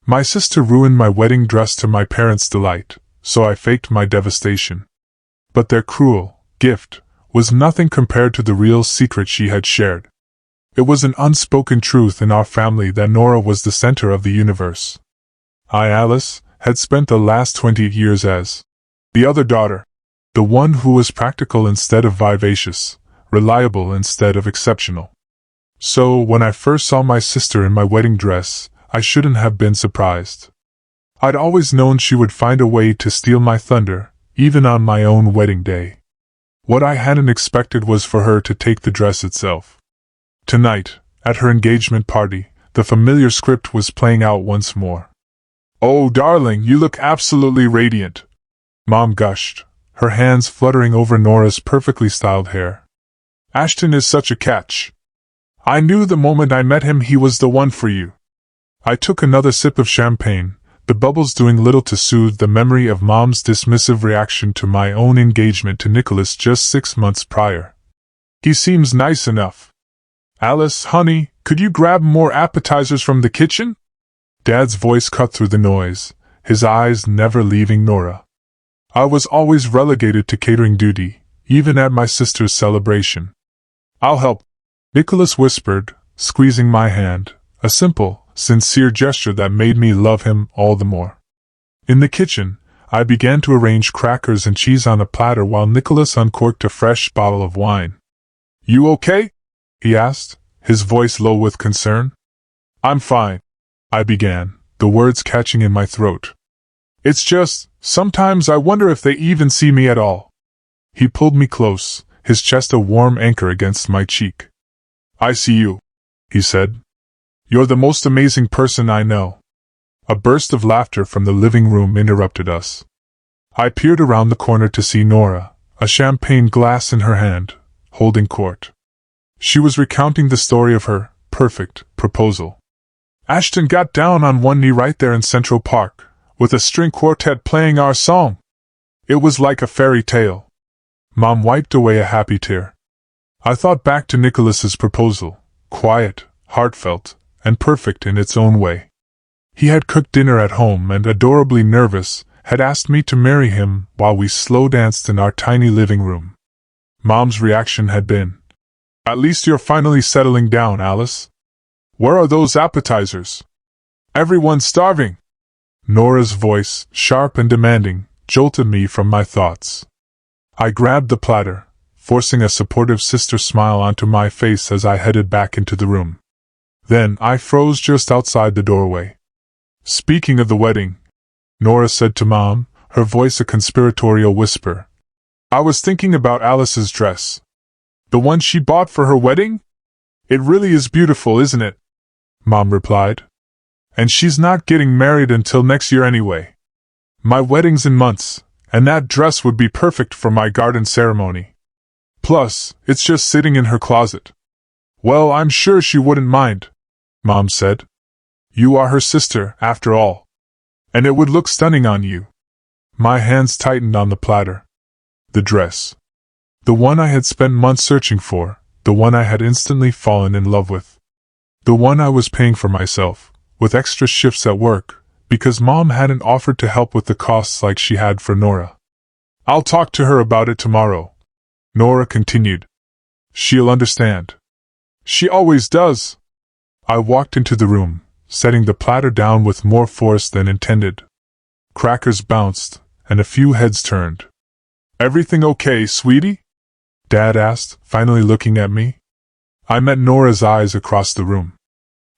My sister ruined my wedding dress to my parents' delight, so I faked my devastation. But their cruel gift was nothing compared to the real secret she had shared. It was an unspoken truth in our family that Nora was the center of the universe. I, Alice, had spent the last 20 years as the other daughter, the one who was practical instead of vivacious, reliable instead of exceptional. So, when I first saw my sister in my wedding dress, I shouldn't have been surprised. I'd always known she would find a way to steal my thunder, even on my own wedding day. What I hadn't expected was for her to take the dress itself. Tonight, at her engagement party, the familiar script was playing out once more. "Oh, darling, you look absolutely radiant," Mom gushed, her hands fluttering over Nora's perfectly styled hair. "Ashton is such a catch. I knew the moment I met him he was the one for you." I took another sip of champagne, the bubbles doing little to soothe the memory of Mom's dismissive reaction to my own engagement to Nicholas just 6 months prior. "He seems nice enough. Alice, honey, could you grab more appetizers from the kitchen?" Dad's voice cut through the noise, his eyes never leaving Nora. I was always relegated to catering duty, even at my sister's celebration. "I'll help," Nicholas whispered, squeezing my hand, a simple, sincere gesture that made me love him all the more. In the kitchen, I began to arrange crackers and cheese on a platter while Nicholas uncorked a fresh bottle of wine. "You okay?" he asked, his voice low with concern. "I'm fine," I began, the words catching in my throat. "It's just, sometimes I wonder if they even see me at all." He pulled me close, his chest a warm anchor against my cheek. "I see you," he said. "You're the most amazing person I know." A burst of laughter from the living room interrupted us. I peered around the corner to see Nora, a champagne glass in her hand, holding court. She was recounting the story of her perfect proposal. "Ashton got down on one knee right there in Central Park, with a string quartet playing our song. It was like a fairy tale." Mom wiped away a happy tear. I thought back to Nicholas's proposal, quiet, heartfelt, and perfect in its own way. He had cooked dinner at home and, adorably nervous, had asked me to marry him while we slow danced in our tiny living room. Mom's reaction had been, "At least you're finally settling down, Alice. Where are those appetizers? Everyone's starving." Nora's voice, sharp and demanding, jolted me from my thoughts. I grabbed the platter, forcing a supportive sister smile onto my face as I headed back into the room. Then I froze just outside the doorway. "Speaking of the wedding," Nora said to Mom, her voice a conspiratorial whisper, "I was thinking about Alice's dress. The one she bought for her wedding? It really is beautiful, isn't it?" Mom replied. "And she's not getting married until next year anyway. My wedding's in months, and that dress would be perfect for my garden ceremony. Plus, it's just sitting in her closet." "Well, I'm sure she wouldn't mind," Mom said. "You are her sister, after all. And it would look stunning on you." My hands tightened on the platter. The dress. The one I had spent months searching for, the one I had instantly fallen in love with. The one I was paying for myself, with extra shifts at work, because Mom hadn't offered to help with the costs like she had for Nora. "I'll talk to her about it tomorrow," Nora continued. "She'll understand. She always does." I walked into the room, setting the platter down with more force than intended. Crackers bounced, and a few heads turned. "Everything okay, sweetie?" Dad asked, finally looking at me. I met Nora's eyes across the room.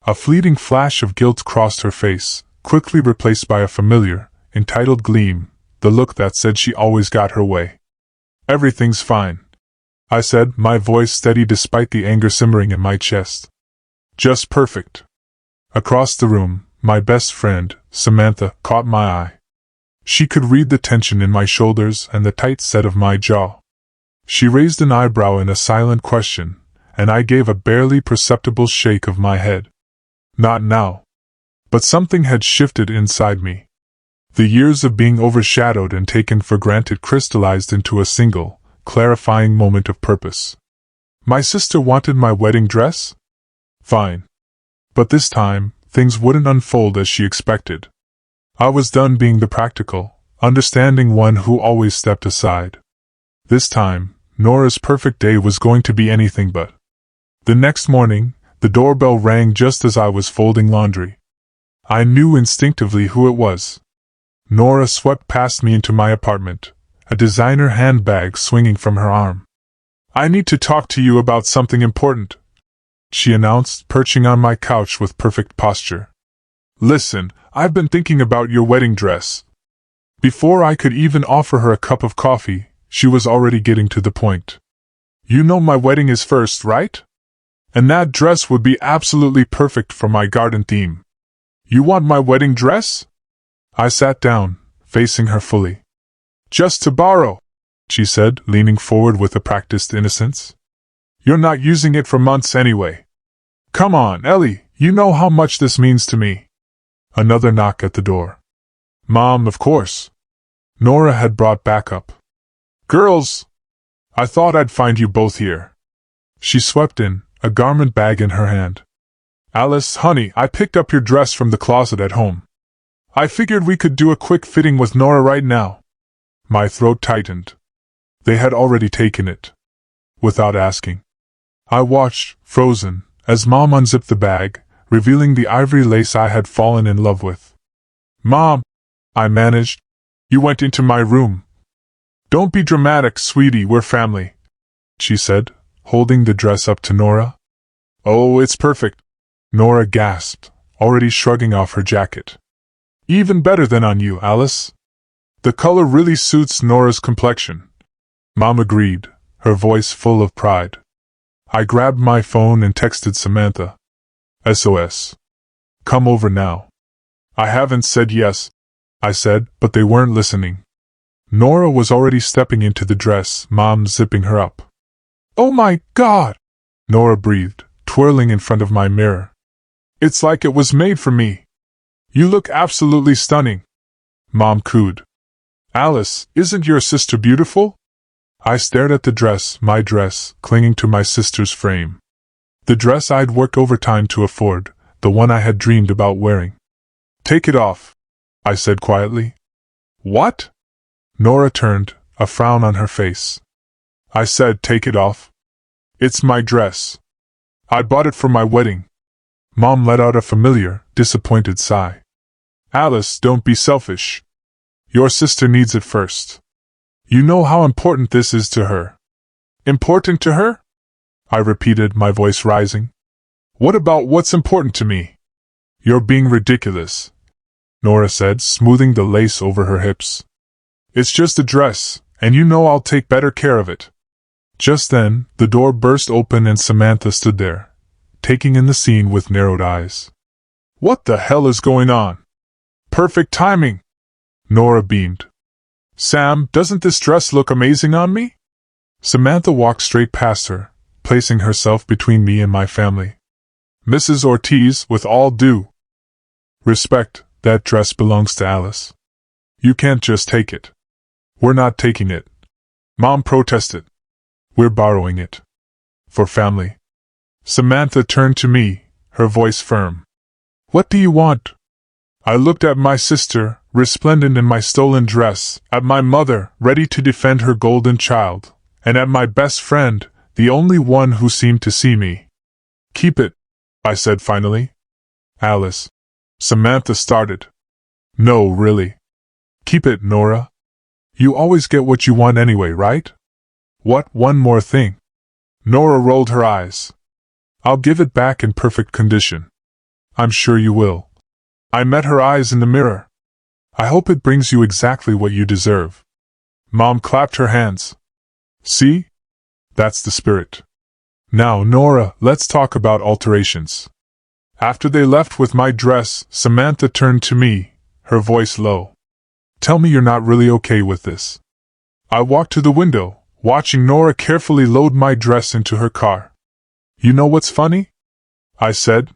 A fleeting flash of guilt crossed her face, quickly replaced by a familiar, entitled gleam, the look that said she always got her way. "Everything's fine," I said, my voice steady despite the anger simmering in my chest. "Just perfect." Across the room, my best friend, Samantha, caught my eye. She could read the tension in my shoulders and the tight set of my jaw. She raised an eyebrow in a silent question, and I gave a barely perceptible shake of my head. Not now. But something had shifted inside me. The years of being overshadowed and taken for granted crystallized into a single, clarifying moment of purpose. My sister wanted my wedding dress? Fine. But this time, things wouldn't unfold as she expected. I was done being the practical, understanding one who always stepped aside. This time, Nora's perfect day was going to be anything but. The next morning, the doorbell rang just as I was folding laundry. I knew instinctively who it was. Nora swept past me into my apartment, a designer handbag swinging from her arm. "I need to talk to you about something important," she announced, perching on my couch with perfect posture. "Listen, I've been thinking about your wedding dress." Before I could even offer her a cup of coffee, she was already getting to the point. "You know my wedding is first, right? And that dress would be absolutely perfect for my garden theme. You want my wedding dress?" I sat down, facing her fully. "Just to borrow," she said, leaning forward with a practiced innocence. "You're not using it for months anyway. Come on, Ellie, you know how much this means to me." Another knock at the door. "Mom, of course." Nora had brought backup. "Girls! I thought I'd find you both here." She swept in, a garment bag in her hand. "Alice, honey, I picked up your dress from the closet at home. I figured we could do a quick fitting with Nora right now." My throat tightened. They had already taken it. Without asking. I watched, frozen, as Mom unzipped the bag, revealing the ivory lace I had fallen in love with. "Mom," I managed, "you went into my room." "Don't be dramatic, sweetie, we're family," she said, holding the dress up to Nora. "Oh, it's perfect," Nora gasped, already shrugging off her jacket. "Even better than on you, Alice. The color really suits Nora's complexion." Mom agreed, her voice full of pride. I grabbed my phone and texted Samantha. "SOS. Come over now." "I haven't said yes," I said, but they weren't listening. Nora was already stepping into the dress, Mom zipping her up. "Oh my God!" Nora breathed, twirling in front of my mirror. "It's like it was made for me. You look absolutely stunning." Mom cooed. "Alice, isn't your sister beautiful?" I stared at the dress, my dress, clinging to my sister's frame. The dress I'd worked overtime to afford, the one I had dreamed about wearing. "Take it off," I said quietly. "What?" Nora turned, a frown on her face. I said, "Take it off. It's my dress. I bought it for my wedding." Mom let out a familiar, disappointed sigh. "Alice, don't be selfish. Your sister needs it first. You know how important this is to her." "Important to her?" I repeated, my voice rising. "What about what's important to me?" "You're being ridiculous," Nora said, smoothing the lace over her hips. "It's just a dress, and you know I'll take better care of it." Just then, the door burst open and Samantha stood there, taking in the scene with narrowed eyes. "What the hell is going on?" "Perfect timing," Nora beamed. "Sam, doesn't this dress look amazing on me?" Samantha walked straight past her, placing herself between me and my family. "Mrs. Ortiz, with all due respect, that dress belongs to Alice. You can't just take it." "We're not taking it," Mom protested. "We're borrowing it. For family." Samantha turned to me, her voice firm. "What do you want?" I looked at my sister, resplendent in my stolen dress, at my mother, ready to defend her golden child, and at my best friend, the only one who seemed to see me. "Keep it," I said finally. "Alice." Samantha started. "No, really. Keep it, Nora. You always get what you want anyway, right?" "What, one more thing?" Nora rolled her eyes. "I'll give it back in perfect condition." "I'm sure you will." I met her eyes in the mirror. "I hope it brings you exactly what you deserve." Mom clapped her hands. "See? That's the spirit. Now, Nora, let's talk about alterations." After they left with my dress, Samantha turned to me, her voice low. "Tell me you're not really okay with this." I walked to the window, watching Nora carefully load my dress into her car. "You know what's funny?" I said.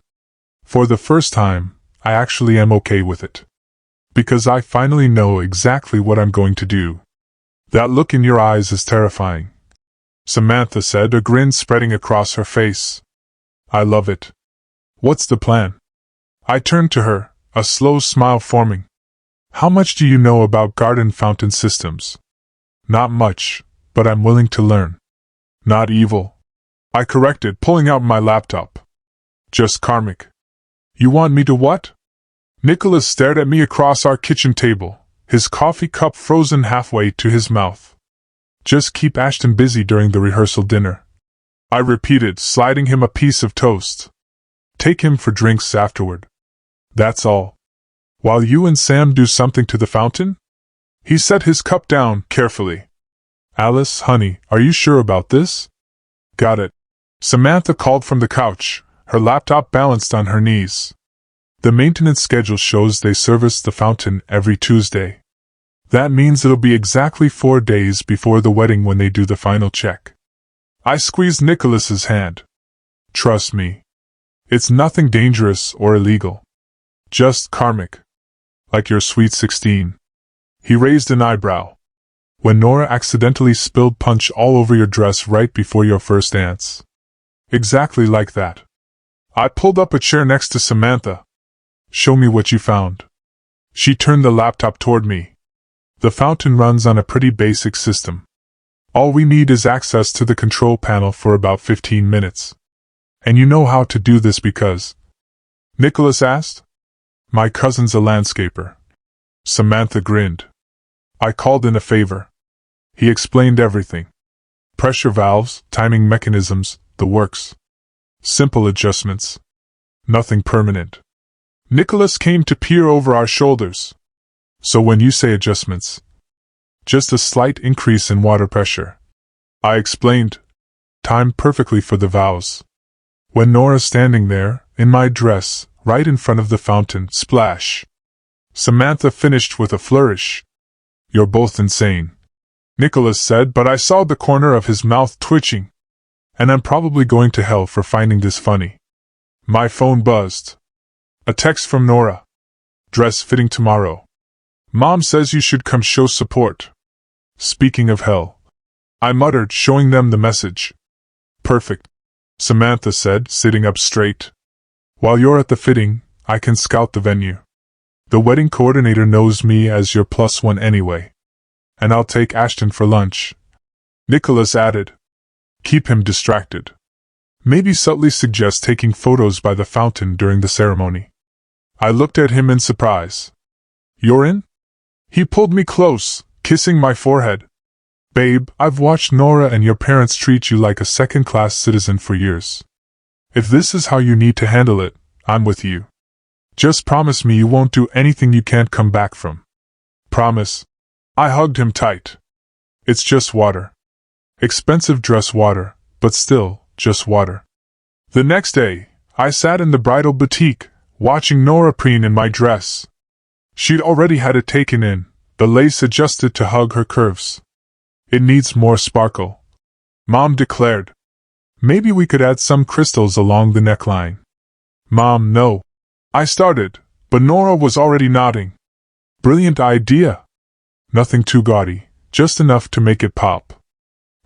"For the first time, I actually am okay with it. Because I finally know exactly what I'm going to do." "That look in your eyes is terrifying," Samantha said, a grin spreading across her face. "I love it. What's the plan?" I turned to her, a slow smile forming. How much do you know about garden fountain systems? Not much, but I'm willing to learn. Not evil, I corrected, pulling out my laptop. Just karmic. You want me to what? Nicholas stared at me across our kitchen table, his coffee cup frozen halfway to his mouth. Just keep Ashton busy during the rehearsal dinner, I repeated, sliding him a piece of toast. Take him for drinks afterward. That's all. While you and Sam do something to the fountain? He set his cup down carefully. Alice, honey, are you sure about this? Got it. Samantha called from the couch, her laptop balanced on her knees. The maintenance schedule shows they service the fountain every Tuesday. That means it'll be exactly 4 days before the wedding when they do the final check. I squeezed Nicholas's hand. Trust me. It's nothing dangerous or illegal. Just karmic. Like your sweet 16. He raised an eyebrow. When Nora accidentally spilled punch all over your dress right before your first dance. Exactly like that. I pulled up a chair next to Samantha. Show me what you found. She turned the laptop toward me. The fountain runs on a pretty basic system. All we need is access to the control panel for about 15 minutes. And you know how to do this because... Nicholas asked. My cousin's a landscaper. Samantha grinned. I called in a favor. He explained everything. Pressure valves, timing mechanisms, the works. Simple adjustments. Nothing permanent. Nicholas came to peer over our shoulders. So when you say adjustments, just a slight increase in water pressure. I explained. Timed perfectly for the vows. When Nora's standing there, in my dress, right in front of the fountain, splash. Samantha finished with a flourish. You're both insane, Nicholas said, but I saw the corner of his mouth twitching. And I'm probably going to hell for finding this funny. My phone buzzed. A text from Nora. Dress fitting tomorrow. Mom says you should come show support. Speaking of hell, I muttered, showing them the message. Perfect, Samantha said, sitting up straight. While you're at the fitting, I can scout the venue. The wedding coordinator knows me as your +1 anyway. And I'll take Ashton for lunch. Nicholas added. Keep him distracted. Maybe subtly suggest taking photos by the fountain during the ceremony. I looked at him in surprise. You're in? He pulled me close, kissing my forehead. Babe, I've watched Nora and your parents treat you like a second-class citizen for years. If this is how you need to handle it, I'm with you. Just promise me you won't do anything you can't come back from. Promise. I hugged him tight. It's just water. Expensive dress water, but still, just water. The next day, I sat in the bridal boutique, watching Nora preen in my dress. She'd already had it taken in, the lace adjusted to hug her curves. It needs more sparkle, Mom declared. Maybe we could add some crystals along the neckline. Mom, no. I started, but Nora was already nodding. Brilliant idea. Nothing too gaudy, just enough to make it pop.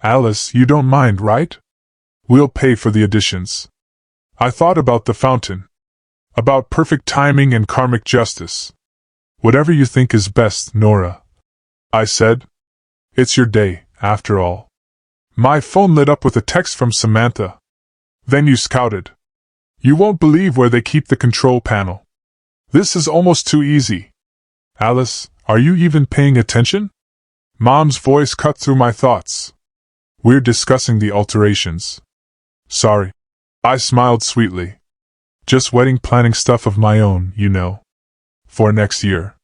Alice, you don't mind, right? We'll pay for the additions. I thought about the fountain. About perfect timing and karmic justice. Whatever you think is best, Nora. I said. It's your day, after all. My phone lit up with a text from Samantha. Venue scouted. You won't believe where they keep the control panel. This is almost too easy. Alice, are you even paying attention? Mom's voice cut through my thoughts. We're discussing the alterations. Sorry. I smiled sweetly. Just wedding planning stuff of my own, you know. For next year.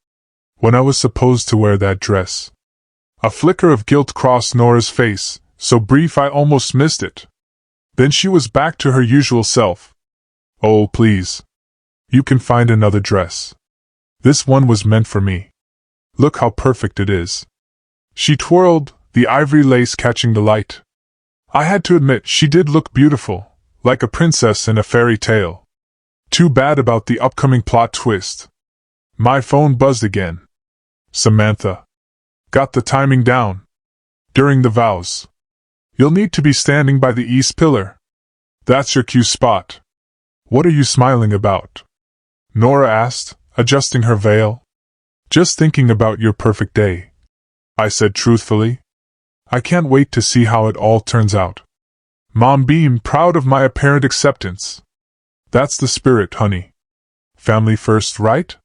When I was supposed to wear that dress. A flicker of guilt crossed Nora's face, so brief I almost missed it. Then she was back to her usual self. Oh, please. You can find another dress. This one was meant for me. Look how perfect it is. She twirled, the ivory lace catching the light. I had to admit she did look beautiful, like a princess in a fairy tale. Too bad about the upcoming plot twist. My phone buzzed again. Samantha. Got the timing down. During the vows. You'll need to be standing by the east pillar. That's your cue spot. What are you smiling about? Nora asked, adjusting her veil. Just thinking about your perfect day, I said truthfully. I can't wait to see how it all turns out. Mom beamed, proud of my apparent acceptance. That's the spirit, honey. Family first, right?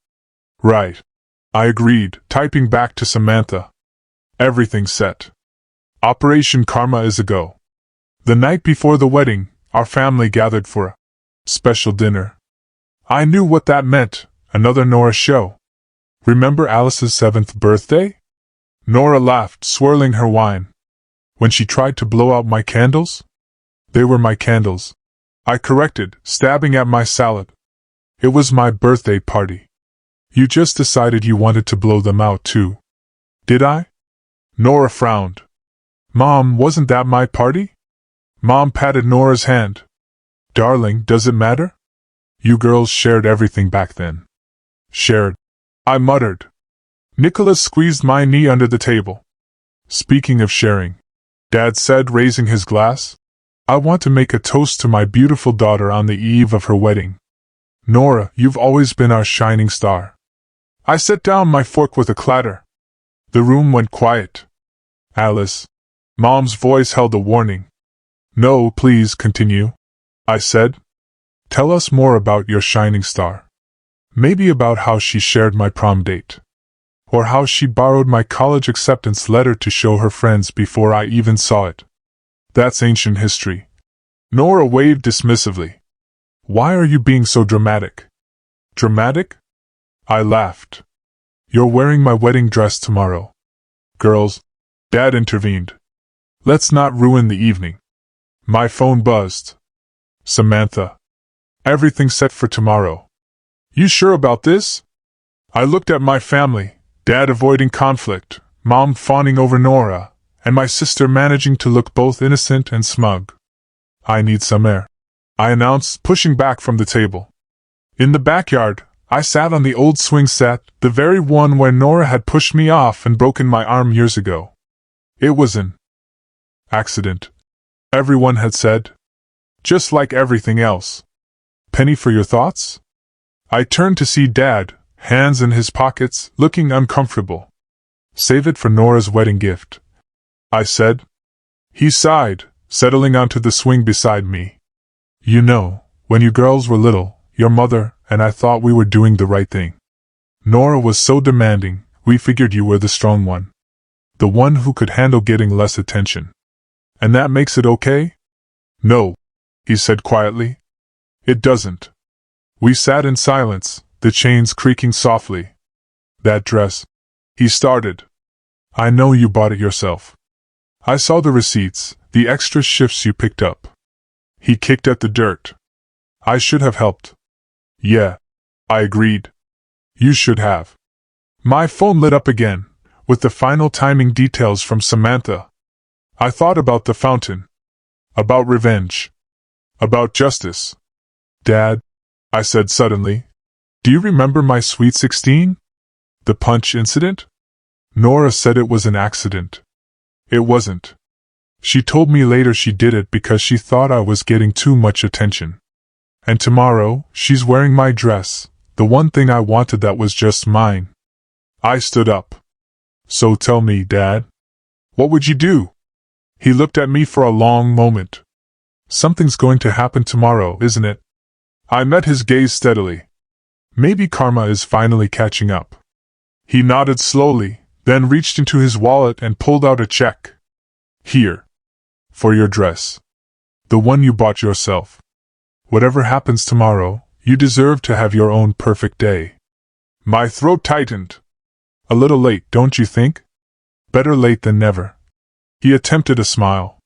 Right. I agreed, typing back to Samantha. Everything's set. Operation Karma is a go. The night before the wedding, our family gathered for a special dinner. I knew what that meant, another Nora show. Remember Alice's 7th birthday? Nora laughed, swirling her wine. When she tried to blow out my candles? They were my candles, I corrected, stabbing at my salad. It was my birthday party. You just decided you wanted to blow them out too. Did I? Nora frowned. Mom, wasn't that my party? Mom patted Nora's hand. Darling, does it matter? You girls shared everything back then. Shared, I muttered. Nicholas squeezed my knee under the table. Speaking of sharing, Dad said, raising his glass, I want to make a toast to my beautiful daughter on the eve of her wedding. Nora, you've always been our shining star. I set down my fork with a clatter. The room went quiet. Alice. Mom's voice held a warning. No, please continue, I said. Tell us more about your shining star. Maybe about how she shared my prom date. Or how she borrowed my college acceptance letter to show her friends before I even saw it. That's ancient history. Nora waved dismissively. Why are you being so dramatic? Dramatic? I laughed. You're wearing my wedding dress tomorrow. Girls, Dad intervened. Let's not ruin the evening. My phone buzzed. Samantha. Everything's set for tomorrow. You sure about this? I looked at my family, Dad avoiding conflict, Mom fawning over Nora, and my sister managing to look both innocent and smug. I need some air, I announced, pushing back from the table. In the backyard, I sat on the old swing set, the very one where Nora had pushed me off and broken my arm years ago. It was an accident, everyone had said. Just like everything else. Penny for your thoughts? I turned to see Dad, hands in his pockets, looking uncomfortable. Save it for Nora's wedding gift, I said. He sighed, settling onto the swing beside me. You know, when you girls were little, your mother and I thought we were doing the right thing. Nora was so demanding, we figured you were the strong one. The one who could handle getting less attention. And that makes it okay? No, he said quietly. It doesn't. We sat in silence, the chains creaking softly. That dress, he started. I know you bought it yourself. I saw the receipts, the extra shifts you picked up. He kicked at the dirt. I should have helped. Yeah, I agreed. You should have. My phone lit up again, with the final timing details from Samantha. I thought about the fountain. About revenge. About justice. Dad, I said suddenly, do you remember my Sweet 16? The punch incident? Nora said it was an accident. It wasn't. She told me later she did it because she thought I was getting too much attention. And tomorrow, she's wearing my dress, the one thing I wanted that was just mine. I stood up. So tell me, Dad, what would you do? He looked at me for a long moment. Something's going to happen tomorrow, isn't it? I met his gaze steadily. Maybe karma is finally catching up. He nodded slowly, then reached into his wallet and pulled out a check. Here. For your dress. The one you bought yourself. Whatever happens tomorrow, you deserve to have your own perfect day. My throat tightened. A little late, don't you think? Better late than never. He attempted a smile.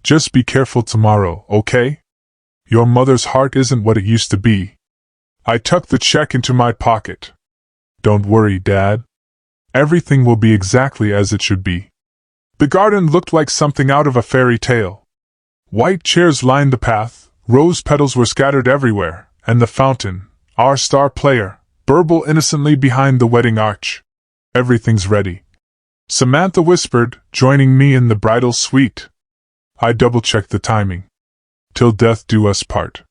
Just be careful tomorrow, okay? Your mother's heart isn't what it used to be. I tucked the check into my pocket. Don't worry, Dad. Everything will be exactly as it should be. The garden looked like something out of a fairy tale. White chairs lined the path, rose petals were scattered everywhere, and the fountain, our star player, burbled innocently behind the wedding arch. Everything's ready. Samantha whispered, joining me in the bridal suite. I double-checked the timing. Till death do us part.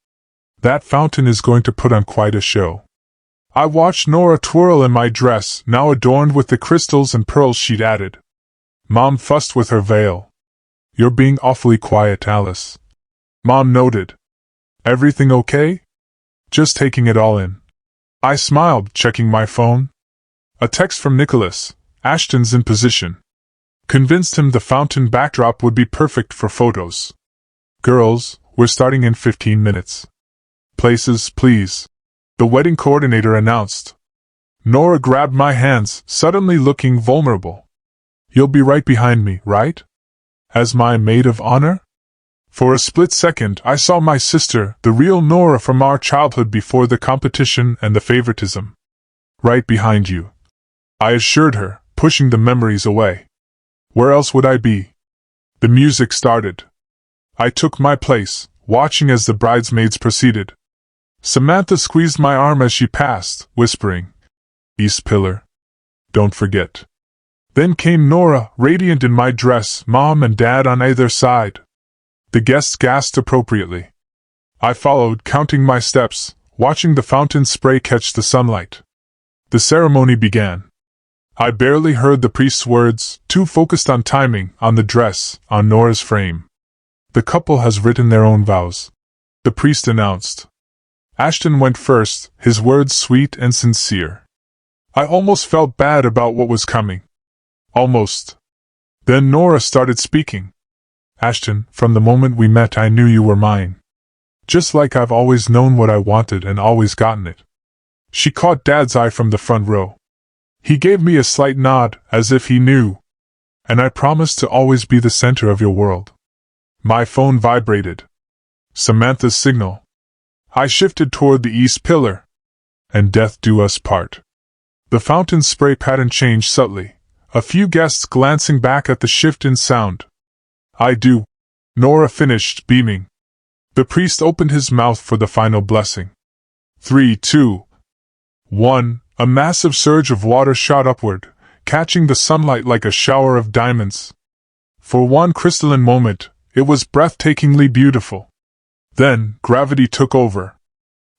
That fountain is going to put on quite a show. I watched Nora twirl in my dress, now adorned with the crystals and pearls she'd added. Mom fussed with her veil. "You're being awfully quiet, Alice," Mom noted. "Everything okay?" "Just taking it all in." I smiled, checking my phone. A text from Nicholas. "Ashton's in position." Convinced him the fountain backdrop would be perfect for photos. "Girls, we're starting in 15 minutes. Places, please," the wedding coordinator announced. Nora grabbed my hands, suddenly looking vulnerable. "You'll be right behind me, right? As my maid of honor?" For a split second, I saw my sister, the real Nora from our childhood before the competition and the favoritism. "Right behind you," I assured her, pushing the memories away. "Where else would I be?" The music started. I took my place, watching as the bridesmaids proceeded. Samantha squeezed my arm as she passed, whispering, "East Pillar. Don't forget." Then came Nora, radiant in my dress, Mom and Dad on either side. The guests gasped appropriately. I followed, counting my steps, watching the fountain spray catch the sunlight. The ceremony began. I barely heard the priest's words, too focused on timing, on the dress, on Nora's frame. "The couple has written their own vows," the priest announced. Ashton went first, his words sweet and sincere. I almost felt bad about what was coming. Almost. Then Nora started speaking. "Ashton, from the moment we met I knew you were mine. Just like I've always known what I wanted and always gotten it." She caught Dad's eye from the front row. He gave me a slight nod, as if he knew. "And I promise to always be the center of your world." My phone vibrated. Samantha's signal. I shifted toward the east pillar. "And death do us part." The fountain spray pattern changed subtly, a few guests glancing back at the shift in sound. "I do," Nora finished, beaming. The priest opened his mouth for the final blessing. 3, 2, 1. A massive surge of water shot upward, catching the sunlight like a shower of diamonds. For one crystalline moment, it was breathtakingly beautiful. Then, gravity took over.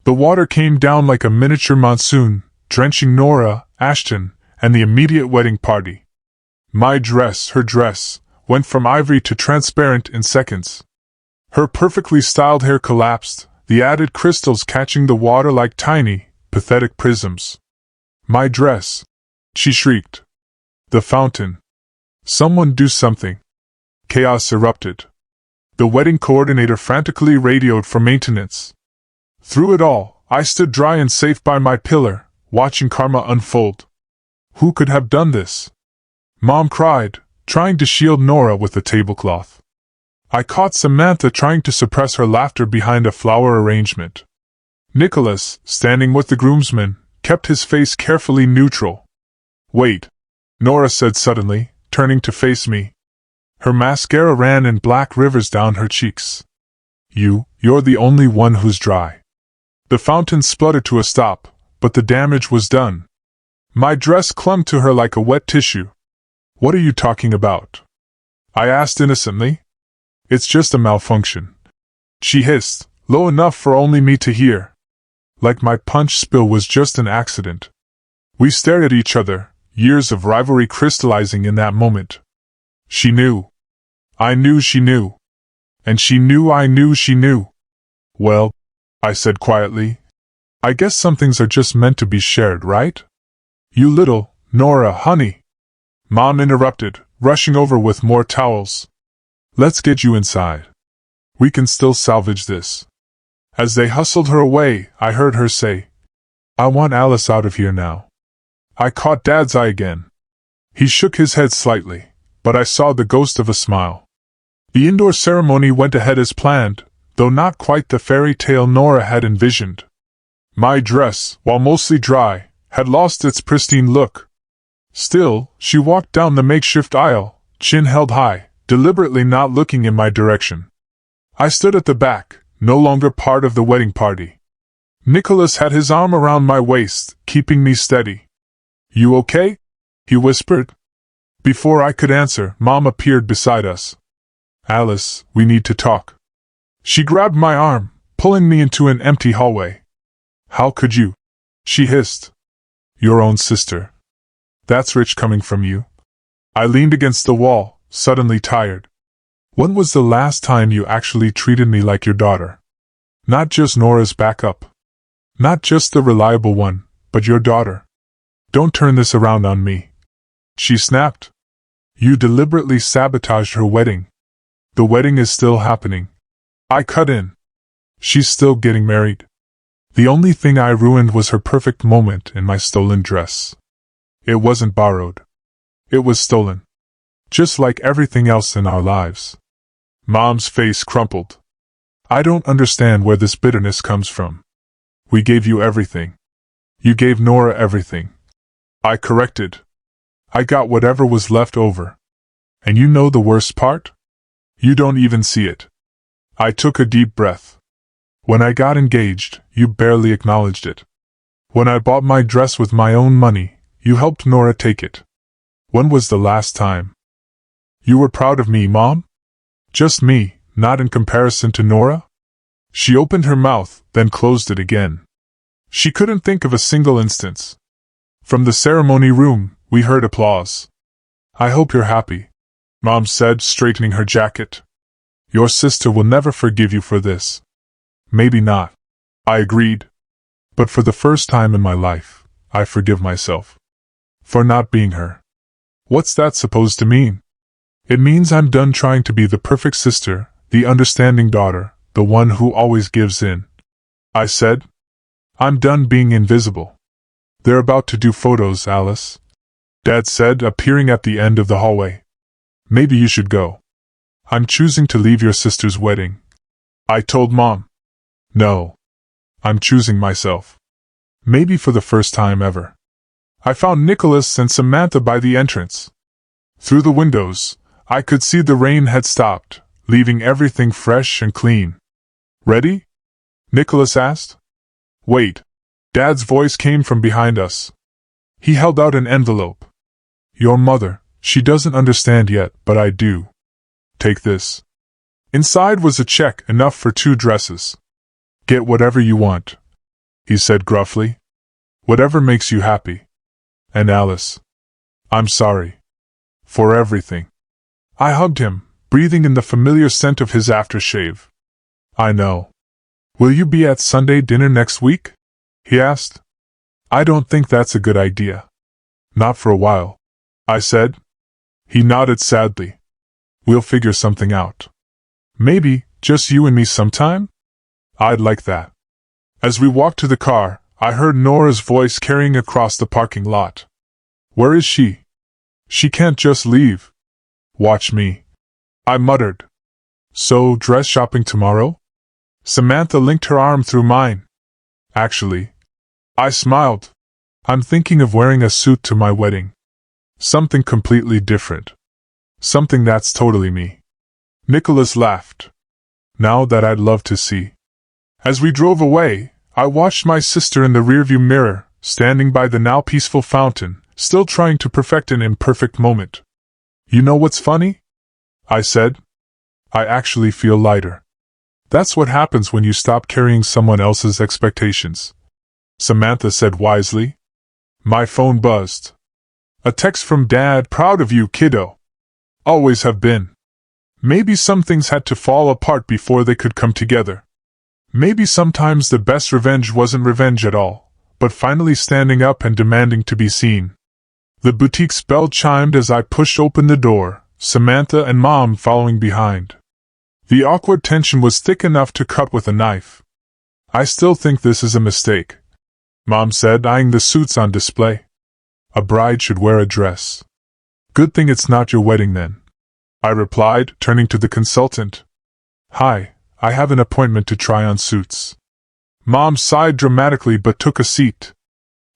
The water came down like a miniature monsoon, drenching Nora, Ashton, and the immediate wedding party. My dress, her dress, went from ivory to transparent in seconds. Her perfectly styled hair collapsed, the added crystals catching the water like tiny, pathetic prisms. "My dress!" she shrieked. "The fountain! Someone do something!" Chaos erupted. The wedding coordinator frantically radioed for maintenance. Through it all, I stood dry and safe by my pillar, watching karma unfold. Who could have done this? Mom cried, trying to shield Nora with the tablecloth. I caught Samantha trying to suppress her laughter behind a flower arrangement. Nicholas, standing with the groomsmen, kept his face carefully neutral. "Wait," Nora said suddenly, turning to face me. Her mascara ran in black rivers down her cheeks. You're the only one who's dry." The fountain spluttered to a stop, but the damage was done. My dress clung to her like a wet tissue. "What are you talking about?" I asked innocently. "It's just a malfunction," she hissed, low enough for only me to hear. Like my punch spill was just an accident. We stared at each other, years of rivalry crystallizing in that moment. She knew. I knew she knew. And she knew I knew she knew. "Well," I said quietly, "I guess some things are just meant to be shared, right?" "You little, Nora, honey," Mom interrupted, rushing over with more towels. "Let's get you inside. We can still salvage this." As they hustled her away, I heard her say, "I want Alice out of here now." I caught Dad's eye again. He shook his head slightly, but I saw the ghost of a smile. The indoor ceremony went ahead as planned, though not quite the fairy tale Nora had envisioned. My dress, while mostly dry, had lost its pristine look. Still, she walked down the makeshift aisle, chin held high, deliberately not looking in my direction. I stood at the back, no longer part of the wedding party. Nicholas had his arm around my waist, keeping me steady. "You okay?" he whispered. Before I could answer, Mom appeared beside us. "Alice, we need to talk." She grabbed my arm, pulling me into an empty hallway. "How could you?" She hissed. Your own sister. That's rich coming from you. I leaned against the wall, suddenly tired. When was the last time you actually treated me like your daughter? Not just Nora's backup. Not just the reliable one, but your daughter. Don't turn this around on me. She snapped. You deliberately sabotaged her wedding. The wedding is still happening. I cut in. She's still getting married. The only thing I ruined was her perfect moment in my stolen dress. It wasn't borrowed. It was stolen. Just like everything else in our lives. Mom's face crumpled. I don't understand where this bitterness comes from. We gave you everything. You gave Nora everything. I corrected. I got whatever was left over. And you know the worst part? You don't even see it. I took a deep breath. When I got engaged, you barely acknowledged it. When I bought my dress with my own money, you helped Nora take it. When was the last time? You were proud of me, Mom? Just me, not in comparison to Nora? She opened her mouth, then closed it again. She couldn't think of a single instance. From the ceremony room, we heard applause. I hope you're happy, Mom said, straightening her jacket. Your sister will never forgive you for this. Maybe not, I agreed. But for the first time in my life, I forgive myself. For not being her. What's that supposed to mean? It means I'm done trying to be the perfect sister, the understanding daughter, the one who always gives in. I said. I'm done being invisible. They're about to do photos, Alice. Dad said, appearing at the end of the hallway. Maybe you should go. I'm choosing to leave your sister's wedding. I told Mom. No. I'm choosing myself. Maybe for the first time ever. I found Nicholas and Samantha by the entrance. Through the windows, I could see the rain had stopped, leaving everything fresh and clean. Ready? Nicholas asked. Wait. Dad's voice came from behind us. He held out an envelope. Your mother, she doesn't understand yet, but I do. Take this. Inside was a check enough for 2 dresses. Get whatever you want, he said gruffly. Whatever makes you happy. And Alice. I'm sorry. For everything. I hugged him, breathing in the familiar scent of his aftershave. I know. Will you be at Sunday dinner next week? He asked. I don't think that's a good idea. Not for a while, I said. He nodded sadly. We'll figure something out. Maybe, just you and me sometime? I'd like that. As we walked to the car, I heard Nora's voice carrying across the parking lot. Where is she? She can't just leave. Watch me. I muttered. So, dress shopping tomorrow? Samantha linked her arm through mine. Actually. I smiled. I'm thinking of wearing a suit to my wedding. Something completely different. Something that's totally me. Nicholas laughed. Now that I'd love to see. As we drove away, I watched my sister in the rearview mirror, standing by the now peaceful fountain, still trying to perfect an imperfect moment. You know what's funny? I said. I actually feel lighter. That's what happens when you stop carrying someone else's expectations. Samantha said wisely. My phone buzzed. A text from Dad, proud of you, kiddo. Always have been. Maybe some things had to fall apart before they could come together. Maybe sometimes the best revenge wasn't revenge at all, but finally standing up and demanding to be seen. The boutique's bell chimed as I pushed open the door, Samantha and Mom following behind. The awkward tension was thick enough to cut with a knife. I still think this is a mistake, Mom said, eyeing the suits on display. A bride should wear a dress. Good thing it's not your wedding then, I replied, turning to the consultant. Hi, I have an appointment to try on suits. Mom sighed dramatically but took a seat.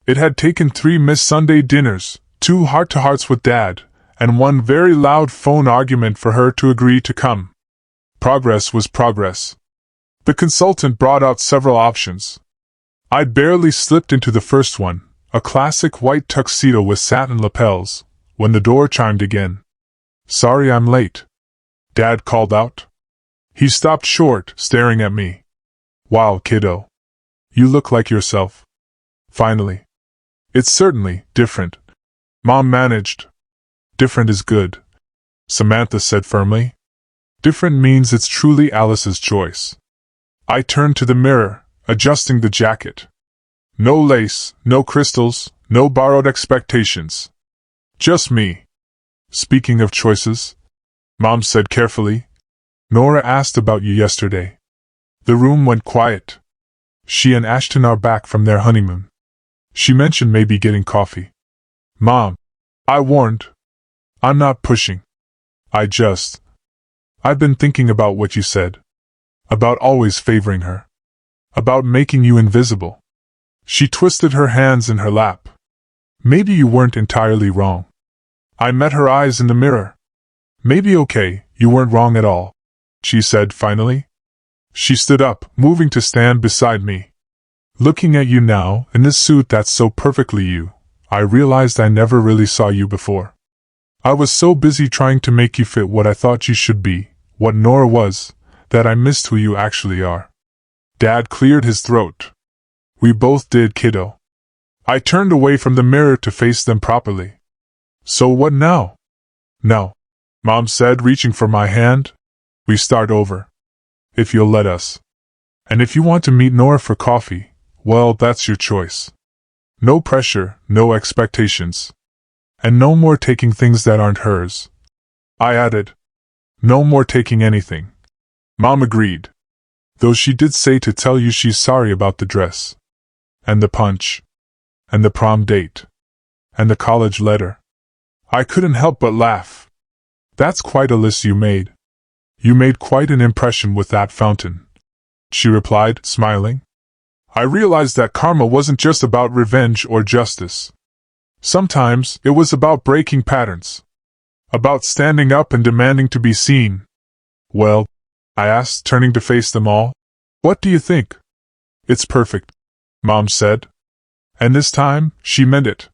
It had taken 3 Miss Sunday dinners, 2 heart-to-hearts with Dad, and 1 very loud phone argument for her to agree to come. Progress was progress. The consultant brought out several options. I'd barely slipped into the first one, a classic white tuxedo with satin lapels, when the door chimed again. Sorry I'm late, Dad called out. He stopped short, staring at me. Wow, kiddo. You look like yourself. Finally. It's certainly different. Mom managed. Different is good, Samantha said firmly. Different means it's truly Alice's choice. I turned to the mirror, adjusting the jacket. No lace, no crystals, no borrowed expectations. Just me. Speaking of choices, Mom said carefully, Nora asked about you yesterday. The room went quiet. She and Ashton are back from their honeymoon. She mentioned maybe getting coffee. Mom, I warned. I'm not pushing. I've been thinking about what you said. About always favoring her. About making you invisible. She twisted her hands in her lap. Maybe you weren't entirely wrong. I met her eyes in the mirror. Maybe okay, you weren't wrong at all, she said finally. She stood up, moving to stand beside me. Looking at you now, in this suit that's so perfectly you, I realized I never really saw you before. I was so busy trying to make you fit what I thought you should be, what Nora was, that I missed who you actually are. Dad cleared his throat. We both did, kiddo. I turned away from the mirror to face them properly. So what now? No, Mom said, reaching for my hand. We start over. If you'll let us. And if you want to meet Nora for coffee, well, that's your choice. No pressure, no expectations. And no more taking things that aren't hers. I added. No more taking anything. Mom agreed. Though she did say to tell you she's sorry about the dress. And the punch. And the prom date. And the college letter. I couldn't help but laugh. That's quite a list you made. You made quite an impression with that fountain, she replied, smiling. I realized that karma wasn't just about revenge or justice. Sometimes it was about breaking patterns. About standing up and demanding to be seen. Well, I asked, turning to face them all. What do you think? It's perfect, Mom said. And this time, she meant it.